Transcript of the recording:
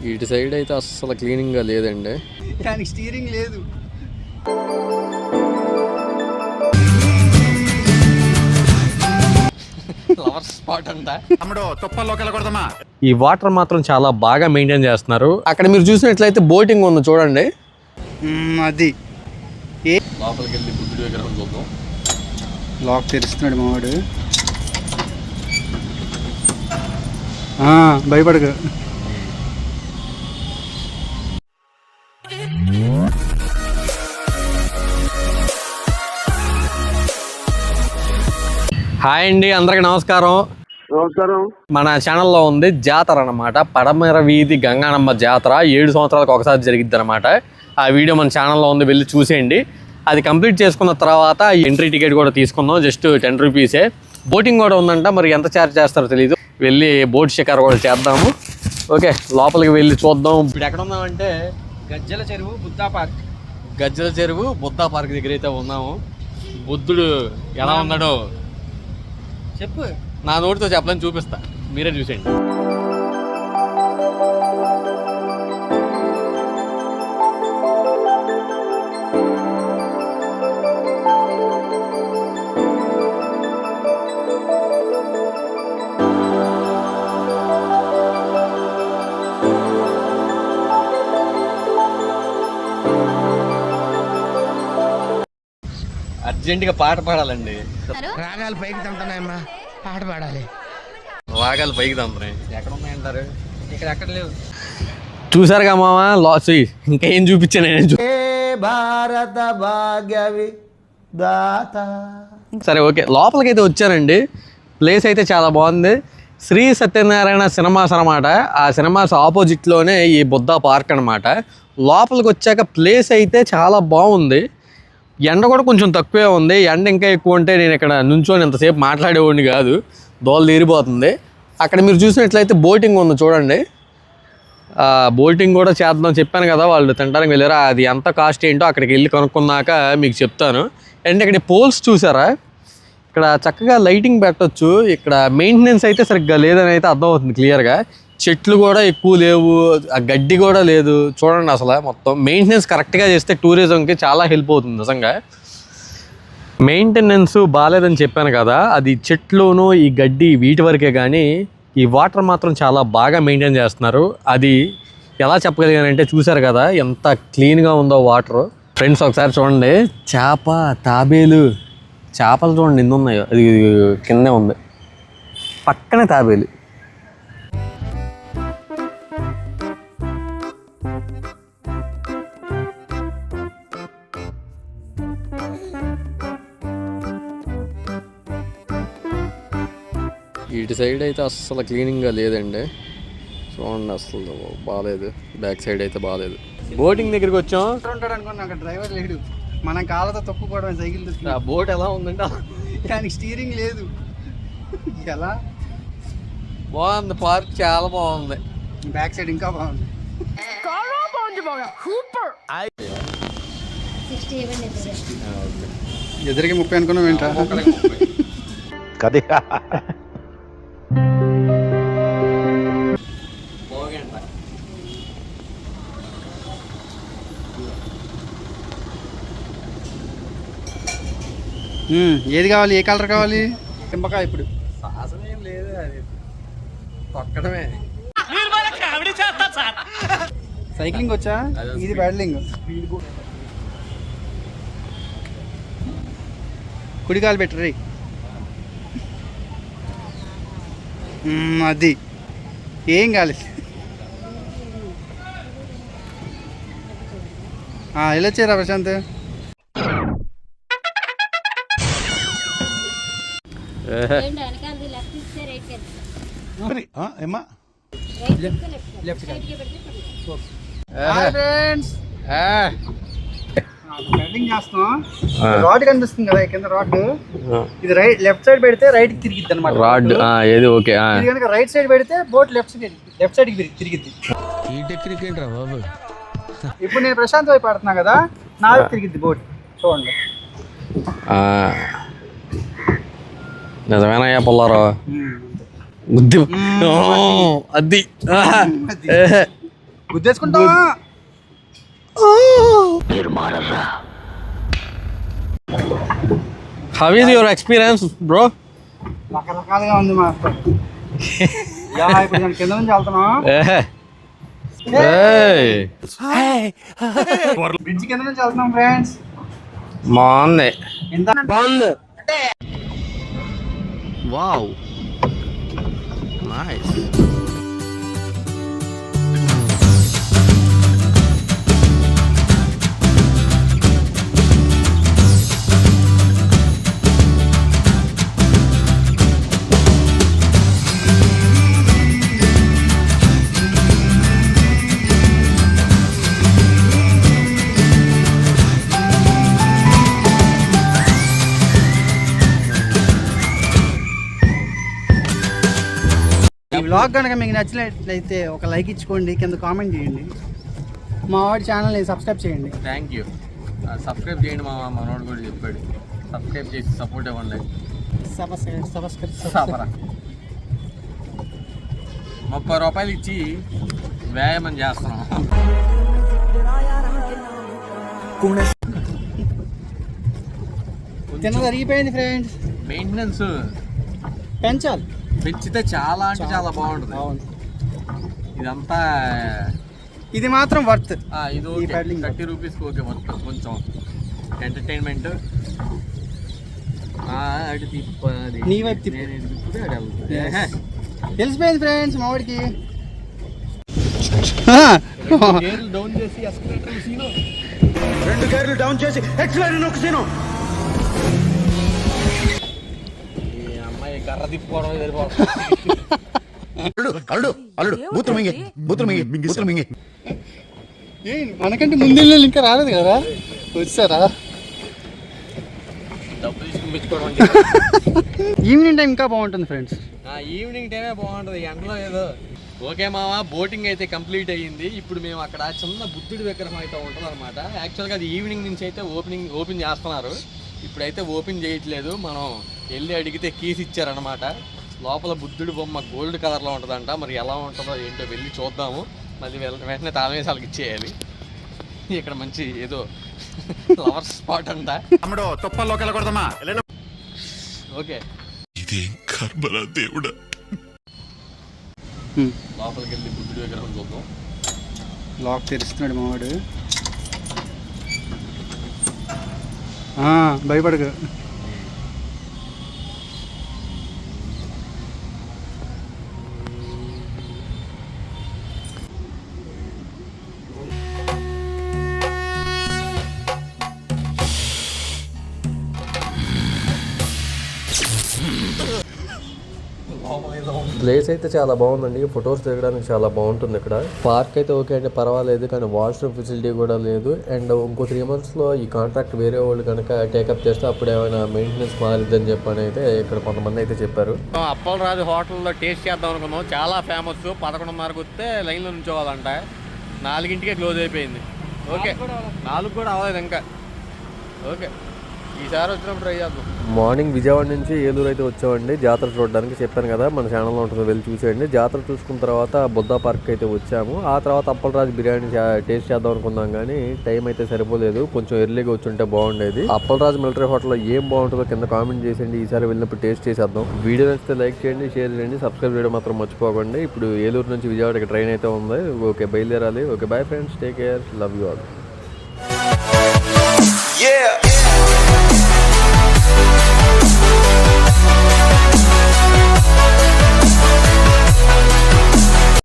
ఇటు సైడ్ అయితే అస్సలు క్లీనింగ్గా లేదండి. కానీ స్టీరింగ్ లేదు. ఫ్లవర్ స్పాట్ అంట. ఈ వాటర్ మాత్రం చాలా బాగా మెయింటైన్ చేస్తున్నారు. అక్కడ మీరు చూసినట్లయితే బోటింగ్ ఉంది చూడండి. అది లోపలికి వెళ్ళి బుద్ధుడి విగ్రహం చూద్దాం. లాక్ తెరుస్తున్నాడు మావాడు. భయపడకు. హాయ్ అండి, అందరికి నమస్కారం. మన ఛానల్లో ఉంది జాతర అన్నమాట. పడమర వీధి గంగానమ్మ జాతర 7 సంవత్సరాలకు ఒకసారి జరిగిద్ది అనమాట. ఆ వీడియో మన ఛానల్లో ఉంది, వెళ్ళి చూసేయండి. అది కంప్లీట్ చేసుకున్న తర్వాత ఎంట్రీ టికెట్ కూడా తీసుకుందాం, జస్ట్ 10 రూపీసే. బోటింగ్ కూడా ఉందంట, మరి ఎంత ఛార్జ్ చేస్తారో తెలియదు. వెళ్ళి బోట్ షికారు కూడా చేద్దాము. ఓకే, లోపలికి వెళ్ళి చూద్దాం. ఇప్పుడు ఎక్కడ ఉన్నామంటే గజ్జల చెరువు బుద్ధా పార్క్. గజ్జల చెరువు బుద్ధా పార్క్ దగ్గర అయితే ఉన్నాము. బుద్ధుడు ఎలా ఉన్నాడో చెప్పు, నా నోటితో చెప్పలని చూపిస్తా, మీరే చూసేయండి. అర్జెంటుగా పాట పాడాలండి. రాగాలు పైకి తంటున్నాయమ్మా, పాట పాడాలి. రాగాలు పైకి తంటున్నాయి. ఎక్కడ ఉన్నాయంటారు? ఇక్కడ ఎక్కడ లేవు. చూసారుగా మామ, లాస్ ఇంకా ఏం చూపించాను నేను. భారత భాగ్యవి దాత. సరే ఓకే, లోపలికైతే వచ్చానండి. ప్లేస్ అయితే చాలా బాగుంది. శ్రీ సత్యనారాయణ సినిమాస్ అనమాట. ఆ సినిమాస్ ఆపోజిట్లోనే ఈ బుద్ధా పార్క్ అనమాట. లోపలికి వచ్చాక ప్లేస్ అయితే చాలా బాగుంది. ఎండ కూడా కొంచెం తక్కువే ఉంది. ఎండ ఇంకా ఎక్కువ ఉంటే నేను ఇక్కడ నుంచొని ఇంతసేపు మాట్లాడేవాడిని కాదు, దోలు తీరిపోతుంది. అక్కడ మీరు చూసినట్లయితే బోటింగ్ ఉంది చూడండి. బోటింగ్ కూడా చేద్దాం చెప్పాను కదా, వాళ్ళు తినడానికి వెళ్ళారు. అది ఎంత కాస్ట్ ఏంటో అక్కడికి వెళ్ళి కనుక్కున్నాక మీకు చెప్తాను. అండ్ ఇక్కడ పోల్స్ చూసారా, ఇక్కడ చక్కగా లైటింగ్ పెట్టచ్చు. ఇక్కడ మెయింటెనెన్స్ అయితే సరిగ్గా లేదని అయితే అర్థమవుతుంది క్లియర్గా. చెట్లు కూడా ఎక్కువ లేవు, ఆ గడ్డి కూడా లేదు చూడండి. అసలు మొత్తం మెయింటెనెన్స్ కరెక్ట్గా చేస్తే టూరిజంకి చాలా హెల్ప్ అవుతుంది నిజంగా. మెయింటెనెన్స్ బాగాలేదని చెప్పాను కదా, అది చెట్లును ఈ గడ్డి వీటి వరకే, కానీ ఈ వాటర్ మాత్రం చాలా బాగా మెయింటైన్ చేస్తున్నారు. అది ఎలా చెప్పగలిగానంటే చూసారు కదా ఎంత క్లీన్గా ఉందో వాటర్. ఫ్రెండ్స్ ఒకసారి చూడండి, తాబేలు చేపలు చూడండి ఎన్ని ఉన్నాయో. అది కిందే ఉంది, పక్కనే తాబేలు. ఇటు సైడ్ అయితే అస్సలు క్లీనింగ్గా లేదండి, చూడండి అసలు బాగాలేదు. బ్యాక్ సైడ్ అయితే బాగాలేదు. బోటింగ్ దగ్గరికి వచ్చాం. ఉంటాడు అనుకోండి, అక్కడ డ్రైవర్ లేడు. మనం కాళ్ళతో తొక్కుకోవడం సైకిల్. ఆ బోట్ ఎలా ఉందంటే కానీ స్టీరింగ్ లేదు. ఎలా బాగుంది, పార్క్ చాలా బాగుంది. బ్యాక్ సైడ్ ఇంకా బాగుంది. ఎదురుకి 30 అనుకున్నాం ఏంటా? కదే ఏది కావాలి, ఏ కలర్ కావాలి? పింపకాయ. ఇప్పుడు సాసనేం లేదు, అది తొక్కడమే. సైక్లింగ్ వచ్చా, ఇది ప్యాడలింగ్. కుడికాలు పెట్టరు. అది ఏం కాలేదు. వెళ్ళొచ్చారా ప్రశాంత్? రాడ్ కనిపిస్తుంది కదా కింద, రాడ్ ఇది లెఫ్ట్ సైడ్ పెడితే రైట్ కి తిరిగిద్ది అనమాట. రాడ్ ఏది ఓకే. ఇది కనుక రైట్ సైడ్ పెడితే బోట్ లెఫ్ట్ సైడ్ కి తిరిగిద్ది. ఈ టెక్నిక్ ఏంట్రా బాబు? ఇప్పుడు నేను ప్రశాంత్ వైపు పడుతున్నా కదా, నా వైపు తిరిగిద్ది బోట్. చూడండి. నిజమేనయ్యా పుల్లారావు. అది గుద్దేసుకుంటా. How is your experience bro? రకరకాలుగా ఉంది మాస్టర్. ఇప్పుడు నేను కింద నుంచి వెళ్తున్నాం. బ్రిడ్జ్ కింద నుంచి వెళ్తున్నాం ఫ్రెండ్స్. బాగుంది. బాగుంది. Wow nice. ఈ వ్లాగ్ కనుక మీకు నచ్చినట్లయితే ఒక లైక్ ఇచ్చుకోండి, కింద కామెంట్ చేయండి, మా వాడి ఛానల్ని సబ్స్క్రైబ్ చేయండి. Thank you. సబ్స్క్రైబ్ చేయండి మా మనోడు కూడా చెప్పాడు. సబ్స్క్రైబ్ చేసి సపోర్ట్ ఇవ్వండి. సపరా 30 రూపాయలు ఇచ్చి వ్యాయామం చేస్తున్నాం. తిన్నది అరిగిపోయింది ఫ్రెండ్స్. మెయింటెనెన్స్ పెంచాలి. పెంచితే చాలా అంటే చాలా బాగుంటుంది. అవును. ఇదంతా ఇది మాత్రం వర్త్. ఇది ఓకే. 30 రూపీస్కి ఓకే వర్త్. కొంచెం ఎంటర్టైన్మెంట్. నీ వైపు తిప్పు. తెలిసిపోయింది ఫ్రెండ్స్ మా వాడికి. డౌన్ చేసి ఎస్కలేటర్ సీను. 2 గేర్లు డౌన్ చేసి ఎక్సలెంట్ నొక్కు సీను. ఈ అమ్మాయి కర్ర తిప్పుకోవడం సరిపోతుంది. మనకంటే ముందు ఇంకా రాలేదు కదా, వచ్చారా? డబ్బులు తీసుకుని పెంచుకోవడం. ఈవినింగ్ టైం ఇంకా బాగుంటుంది ఫ్రెండ్స్. ఈవినింగ్ టైమే బాగుంటుంది, ఎండలో ఏదో. ఓకే మామ, బోటింగ్ అయితే కంప్లీట్ అయ్యింది. ఇప్పుడు మేము అక్కడ చిన్న బుద్ధుడి విగ్రహం అయితే ఉంటుంది అనమాట. యాక్చువల్గా అది ఈవినింగ్ నుంచి అయితే ఓపెన్ చేస్తున్నారు. ఇప్పుడైతే ఓపెన్ చేయట్లేదు. మనం వెళ్ళి అడిగితే కీస్ ఇచ్చారనమాట. లోపల బుద్ధుడి బొమ్మ గోల్డ్ కలర్లో ఉంటుందంట. మరి ఎలా ఉంటుందో ఏంటో వెళ్ళి చూద్దాము. మళ్ళీ వెంటనే తాళమేసి వాళ్ళకి ఇచ్చేయాలి. ఇక్కడ మంచి ఏదో ఫ్లవర్ స్పాట్ అంట. ఓకే, లోపలికి వెళ్ళి బుద్ధుడి విగ్రహం చూద్దాం. లాక్ తెరుస్తున్నాడు మావాడు. భయపడకు. ప్లేస్ అయితే చాలా బాగుందండి. ఫొటోస్ దిగడానికి చాలా బాగుంటుంది. ఇక్కడ పార్క్ అయితే ఓకే అంటే పర్వాలేదు, కానీ వాష్రూమ్ ఫెసిలిటీ కూడా లేదు. అండ్ ఇంకో 3 monthsలో ఈ కాంట్రాక్ట్ వేరే వాళ్ళు కనుక టేకప్ చేస్తే అప్పుడు ఏమైనా మెయింటెనెన్స్ మారిద్దని చెప్పని అయితే ఇక్కడ కొంతమంది అయితే చెప్పారు. అప్పలరాజు హోటల్లో టేస్ట్ చేద్దాం అనుకున్నాం. చాలా ఫేమస్. 11:30కి వస్తే లైన్లో నుంచోవాలంట. 4ంటికే క్లోజ్ అయిపోయింది. ఓకే, 4 కూడా అవ్వలేదు ఇంకా. ఓకే, ఈసారి వచ్చినప్పుడు ట్రై చేద్దాం. మార్నింగ్ విజయవాడ నుంచి ఏలూరు అయితే వచ్చామండి జాతర చూడడానికి. చెప్పాను కదా మన ఛానల్లో ఉంటుంది, వెళ్ళి చూసేయండి. జాతర చూసుకున్న తర్వాత బుద్ధా పార్క్ అయితే వచ్చాము. ఆ తర్వాత అప్పలరాజు బిర్యానీ టేస్ట్ చేద్దాం అనుకున్నాం, కానీ టైం అయితే సరిపోలేదు. కొంచెం ఎర్లీగా వచ్చుంటే బాగుండేది. అప్పలరాజు మిలిటరీ హోటల్లో ఏం బాగుంటుందో కింద కామెంట్ చేసేయండి. ఈసారి వెళ్ళినప్పుడు టేస్ట్ చేసేద్దాం. వీడియో నచ్చితే లైక్ చేయండి, షేర్ చేయండి, సబ్స్క్రైబ్ చేయడం మాత్రం మర్చిపోకండి. ఇప్పుడు ఏలూరు నుంచి విజయవాడకి ట్రైన్ అయితే ఉంది. ఓకే, బయలుదేరాలి. Okay, bye friends, take care, love you all.